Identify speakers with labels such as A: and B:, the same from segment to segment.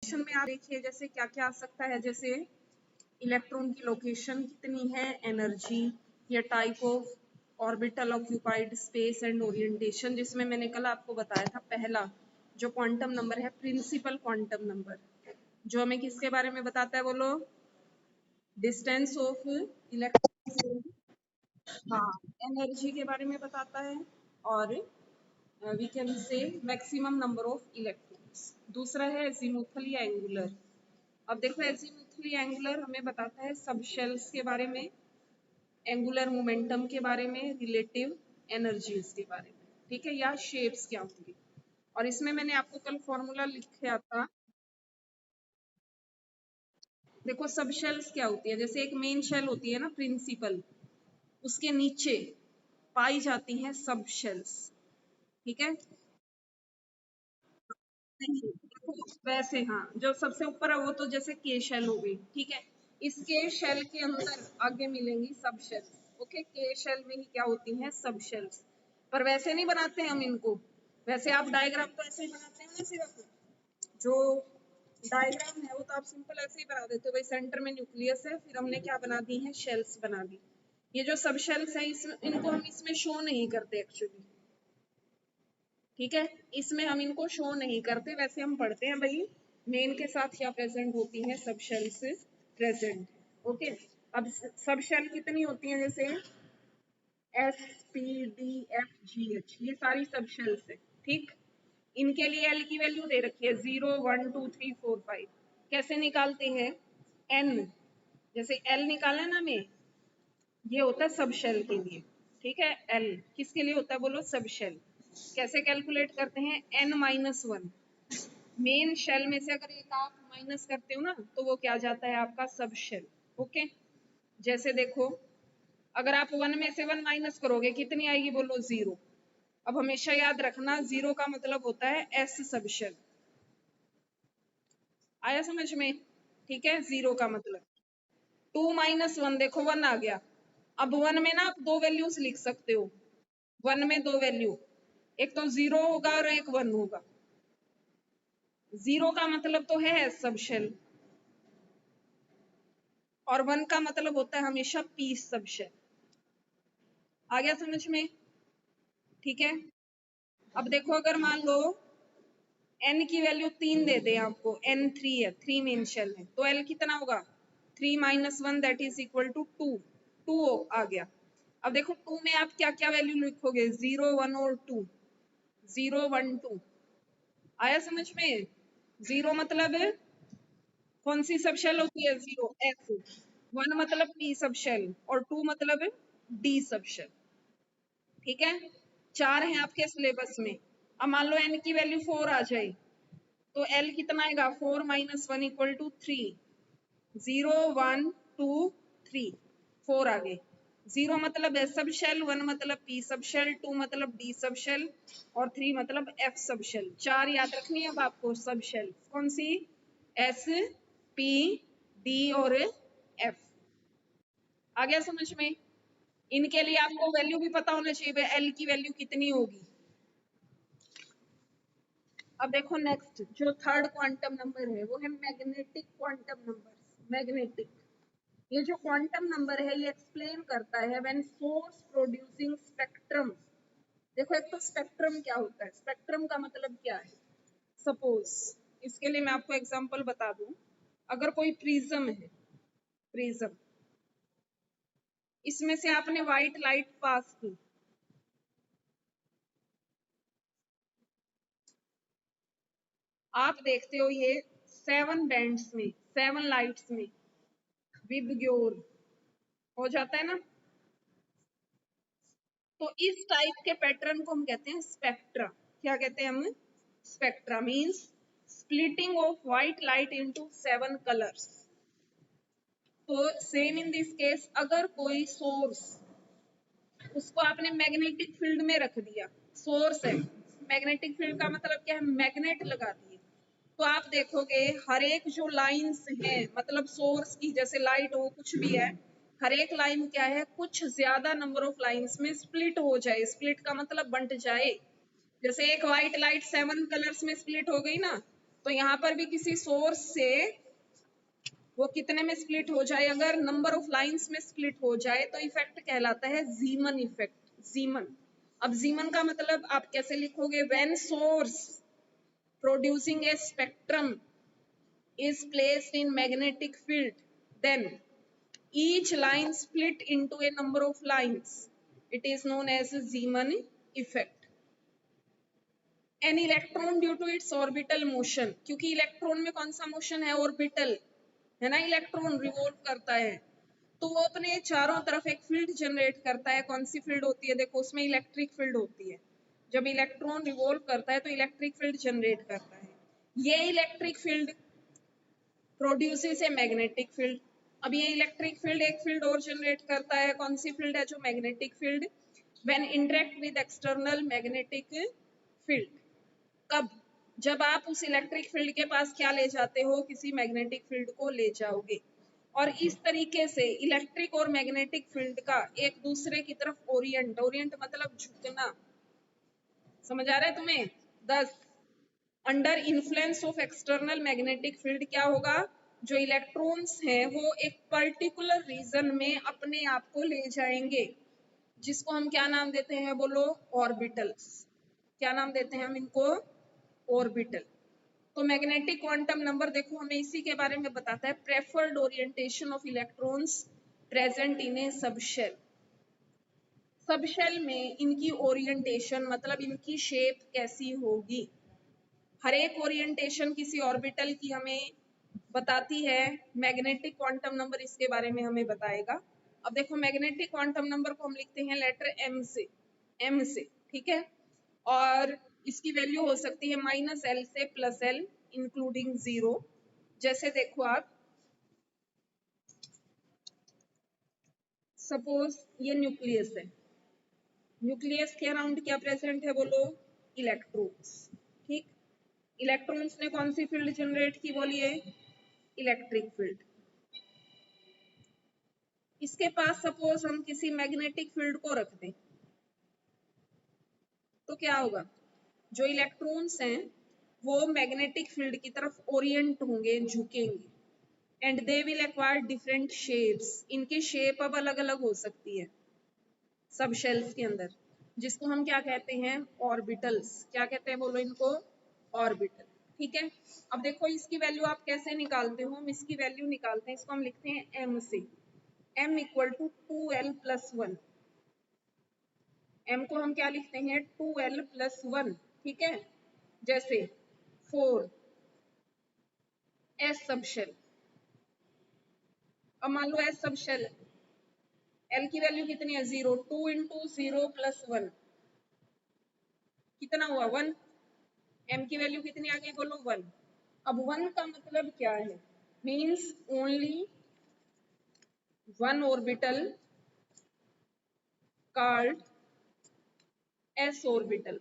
A: Question में आप देखिए जैसे क्या क्या आ सकता है, जैसे इलेक्ट्रॉन की लोकेशन कितनी है, एनर्जी, या type of orbital occupied, space and orientation, जिसमें मैंने कल आपको बताया था पहला जो क्वांटम नंबर है प्रिंसिपल क्वांटम नंबर, जो हमें किसके बारे में बताता है, बोलो, डिस्टेंस ऑफ इलेक्ट्रॉन, हाँ, एनर्जी के बारे में बताता है, और we can say maximum number of electrons. दूसरा है एजीमुथल या एंगुलर। अब देखो एजीमुथली एंगुलर हमें बताता है सब शेल्स के बारे में, एंगुलर मोमेंटम के बारे में, रिलेटिव एनर्जीज के बारे में, ठीक है, या शेप्स क्या होंगी। और इसमें मैंने आपको कल फॉर्मूला लिखा था, देखो सब शेल्स क्या होती है, जैसे एक मेन शेल होती है ना प्रिंसिपल, उसके नीचे पाई जाती हैं सब शेल्स, ठीक है। नहीं, देखो वैसे हाँ, जो सबसे ऊपर है वो तो जैसे के शेल हो गई, ठीक है, इसके शेल के अंदर आगे मिलेंगी सब शेल्स, ओके, के शेल में ही क्या होती हैं सब शेल्स, पर वैसे नहीं बनाते हैं हम इनको, वैसे आप डायग्राम तो ऐसे ही बनाते हैं ना, सिर्फ जो डायग्राम है वो तो आप सिंपल ऐसे ही बना देते हो, भाई सेंटर में न्यूक्लियस है, फिर हमने क्या बना दी है, शेल्स बना दी। ये जो सब शेल्स है इनको हम इसमें शो नहीं करते एक्चुअली, ठीक है, इसमें हम इनको शो नहीं करते, वैसे हम पढ़ते हैं भाई मेन के साथ क्या प्रेजेंट होती है, सब शेल्स प्रेजेंट, ओके। अब सब शेल कितनी होती हैं, जैसे S P D F G H, ये सारी सब शेल्स है, ठीक। इनके लिए एल की वैल्यू दे रखी है 0 1 2 3 4 5। कैसे निकालते हैं, एन, जैसे एल निकाला ना में, ये होता है सब शेल के लिए, ठीक है, एल किसके लिए होता है, बोलो, सब शेल। कैसे कैलकुलेट करते हैं, n minus one, main shell में से अगर एक आप माइनस करते हो ना तो वो क्या जाता है आपका सब शेल, ओके। जैसे देखो अगर आप वन में से वन माइनस करोगे कितनी आएगी, बोलो, जीरो। अब हमेशा याद रखना जीरो का मतलब होता है एस सब शेल, आया समझ में, ठीक है, जीरो का मतलब। टू माइनस वन, देखो वन आ गया, अब वन में ना आप दो वैल्यूज लिख सकते हो, वन में दो वैल्यू, एक तो जीरो होगा और एक वन होगा। जीरो का मतलब तो है सब शेल, और वन का मतलब होता है हमेशा पीस सब शेल। आ गया समझ में, ठीक है। अब देखो अगर मान लो n की वैल्यू 3 दे दे आपको, n 3 है, 3 मेन शेल है, तो l कितना होगा, 3 minus one that is equal to 2, 2 आ गया। अब देखो 2 में आप क्या क्या वैल्यू लिखोगे, 0 1 और 2, 0 1 2, आया समझ में। जीरो मतलब कौन सी सब शेल होती है, जीरो एफ, वन मतलब पी सब शेल, और टू मतलब डी सब शेल, ठीक है। चार है आपके सिलेबस में। अब मान लो एन की वैल्यू 4 आ जाए तो एल कितना आएगा, 4 माइनस वन इक्वल टू 3, 0 1 2 3, 4 आ गए। जीरो मतलब एस सब शेल, वन मतलब पी सब शेल, टू मतलब डी सब शेल, और 3 मतलब एफ सब शेल। चार याद रखनी है अब आपको सब शेल, कौन सी, एस पी डी और एफ। आ गया समझ में। इनके लिए आपको वैल्यू भी पता होना चाहिए, एल की वैल्यू कितनी होगी। अब देखो नेक्स्ट जो थर्ड क्वांटम नंबर है वो है मैग्नेटिक क्वांटम नंबर। मैग्नेटिक, ये जो क्वांटम नंबर है ये एक्सप्लेन करता है व्हेन फोर्स प्रोड्यूसिंग स्पेक्ट्रम। देखो एक तो स्पेक्ट्रम क्या होता है, स्पेक्ट्रम का मतलब क्या है, सपोज इसके लिए मैं आपको एग्जांपल बता दूं, अगर कोई प्रिज्म है, प्रिज्म, इसमें से आपने व्हाइट लाइट पास की, आप देखते हो ये 7 बैंड्स में, 7 लाइट्स में विबग्योर हो जाता है ना, तो इस टाइप के पैटर्न को हम कहते हैं स्पेक्ट्रा। क्या कहते हैं हम, spectra means splitting of white light into 7 colours. तो सेम इन दिस केस अगर कोई सोर्स, उसको आपने मैग्नेटिक फील्ड में रख दिया, सोर्स है, मैग्नेटिक फील्ड का मतलब क्या है, मैग्नेट लगा दिए, तो आप देखोगे हर एक जो लाइंस है, मतलब सोर्स की जैसे लाइट हो कुछ भी है, हर एक लाइन क्या है, कुछ ज्यादा नंबर ऑफ लाइंस में स्प्लिट हो जाए। स्प्लिट का मतलब बंट जाए। जैसे एक व्हाइट लाइट 7 कलर्स में स्प्लिट हो गई ना, तो यहाँ पर भी किसी सोर्स से वो कितने में स्प्लिट हो जाए, अगर नंबर ऑफ लाइंस में स्प्लिट हो जाए तो इफेक्ट कहलाता है जीमन इफेक्ट। जीमन, अब जीमन का मतलब आप कैसे लिखोगे, when source producing A spectrum is placed in magnetic field, then each line split into a number of lines. It is known as a Zeeman effect. An electron due to its orbital motion, क्योंकि electron में कौन सा motion है, orbital है ना, electron revolve करता है, तो वो अपने चारों तरफ एक फील्ड जनरेट करता है। कौन सी फील्ड होती है, देखो उसमें इलेक्ट्रिक फील्ड होती है। जब इलेक्ट्रॉन रिवॉल्व करता है तो इलेक्ट्रिक फील्ड जनरेट करता है। ये electric field produces a magnetic field. अब ये इलेक्ट्रिक फील्ड एक फील्ड और जनरेट करता है, कौन सी फील्ड है, जो magnetic field. When interact with external magnetic field, कब, जब आप उस इलेक्ट्रिक फील्ड के पास क्या ले जाते हो, किसी मैग्नेटिक फील्ड को ले जाओगे। और इस तरीके से इलेक्ट्रिक और मैग्नेटिक फील्ड का एक दूसरे की तरफ ओरिएंट, ओरिएंट मतलब झुकना, समझ आ रहा है तुम्हें। 10 under influence of external magnetic field क्या होगा, जो इलेक्ट्रॉन्स हैं वो एक पर्टिकुलर रीजन में अपने आप को ले जाएंगे, जिसको हम क्या नाम देते हैं, बोलो, ऑर्बिटल्स। क्या नाम देते हैं हम इनको, ऑर्बिटल। तो मैग्नेटिक क्वांटम नंबर देखो हमें इसी के बारे में बताता है, preferred orientation of electrons present in A subshell. Subshell में इनकी ओरिएंटेशन मतलब इनकी शेप कैसी होगी। हर एक ओरिएंटेशन किसी ऑर्बिटल की हमें बताती है, मैग्नेटिक क्वांटम नंबर इसके बारे में हमें बताएगा। अब देखो मैग्नेटिक क्वांटम नंबर को हम लिखते हैं लेटर एम से, एम से, ठीक है। और इसकी वैल्यू हो सकती है -L से +L इंक्लूडिंग 0। जैसे देखो आप, सपोज ये न्यूक्लियस है, न्यूक्लियस के अराउंड क्या प्रेजेंट है, बोलो, इलेक्ट्रॉन्स, ठीक। इलेक्ट्रॉन्स ने कौन सी फील्ड जनरेट की, बोलिए, इलेक्ट्रिक फील्ड। इसके पास सपोज हम किसी मैग्नेटिक फील्ड को रख दें, तो क्या होगा, जो इलेक्ट्रॉन्स हैं वो मैग्नेटिक फील्ड की तरफ ओरिएंट होंगे, झुकेंगे। And they will acquire different shapes, इनकी शेप अब अलग अलग हो सकती है सब शेल्स के अंदर, जिसको हम क्या कहते हैं, ऑर्बिटल्स। क्या कहते हैं, बोलो इनको, ऑर्बिटल, ठीक है। अब देखो इसकी वैल्यू आप कैसे निकालते हो, हम इसकी वैल्यू निकालते हैं, इसको हम लिखते हैं m से, m equal to 2l plus 1। m को हम क्या लिखते हैं, 2l प्लस 1, ठीक है। जैसे 4 s सब शेल, अब मान लो s सब शेल, l की वैल्यू कितनी है, 0, 2 इंटू 0 प्लस 1 कितना हुआ, 1। m की वैल्यू कितनी आ गई, बोलो, 1। अब 1 का मतलब क्या है, means only one orbital called s orbital.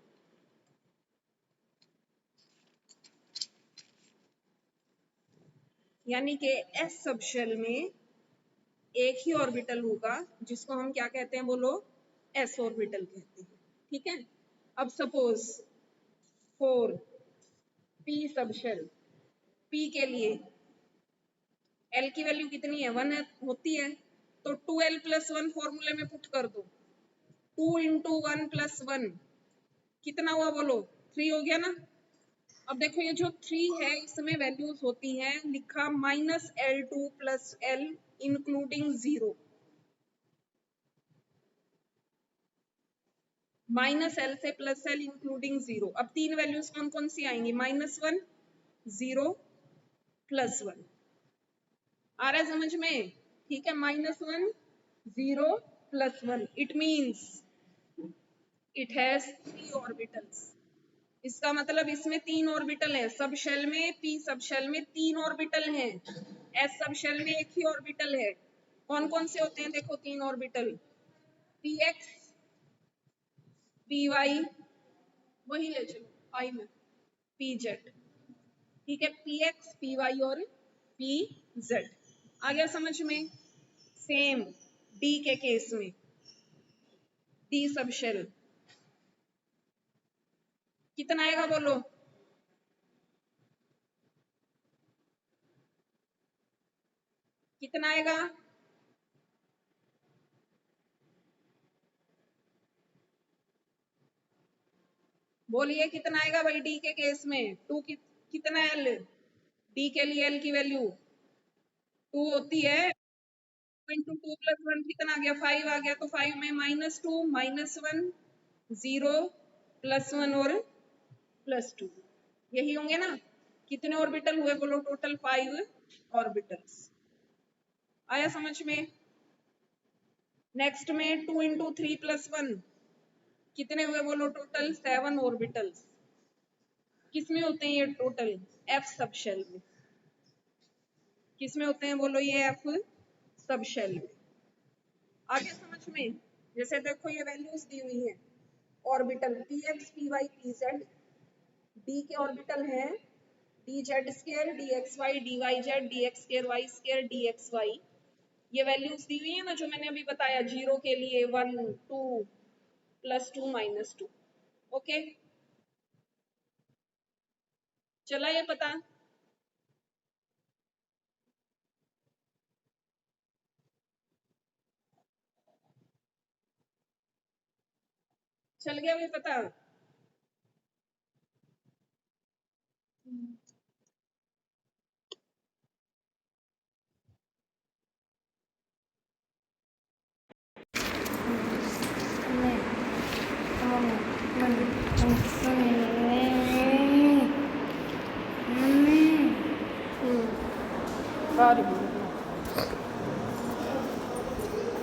A: यानी कि s सब शेल में एक ही ऑर्बिटल होगा, जिसको हम क्या कहते हैं, बोलो, s ऑर्बिटल कहते हैं, ठीक है। अब suppose 4 p subshell, p के लिए l की वैल्यू कितनी है, 1 होती है, तो 2l प्लस 1 फॉर्मूले में पुट कर दो, 2 इंटू 1 प्लस 1 कितना हुआ, बोलो, 3 हो गया ना। अब देखो ये जो 3 है इसमें वैल्यूज होती हैं, लिखा -L2 plus L including 0, -L से +L इंक्लूडिंग 0। अब 3 वैल्यूज कौन कौन सी आएंगी, -1, 0, +1। आ रहा है समझ में, ठीक है। -1, 0, +1, it means it has 3 orbitals. इसका मतलब इसमें 3 ऑर्बिटल है, सब शेल में, p सब शेल में 3 ऑर्बिटल हैं, s सब शेल में एक ही ऑर्बिटल है। कौन कौन से होते हैं, देखो 3 ऑर्बिटल, px py, वही ले चलो i में, pz, ठीक है, px py और pz। आ गया समझ में। सेम d के केस में, d सब शेल कितना आएगा, बोलो, कितना आएगा? बोलिए कितना आएगा भाई डी के केस में? टू कितना एल? डी के लिए एल की वैल्यू 2 होती है। 2 प्लस 1 कितना आ गया? 5 आ गया। तो 5 में -2 -1 0 +1 और +2 यही होंगे ना। कितने ऑर्बिटल हुए बोलो? Total 5 orbitals. आया समझ में? नेक्स्ट में 2 × 3 + 1 कितने हुए बोलो? Total 7 orbitals. किसमें होते हैं ये टोटल? एफ सब शेल में। किसमें होते हैं बोलो? ये एफ सब शेल में। आगे समझ में? जैसे देखो ये वैल्यूज दी हुई है orbital px py pz। D के ऑर्बिटल है dz2 dxy dyz dx2y2 dxy। ये वैल्यूज दी हुई है ना जो मैंने अभी बताया, 0 के लिए 1 2 +2 -2। ओके, चला ये पता? चल गया भी पता?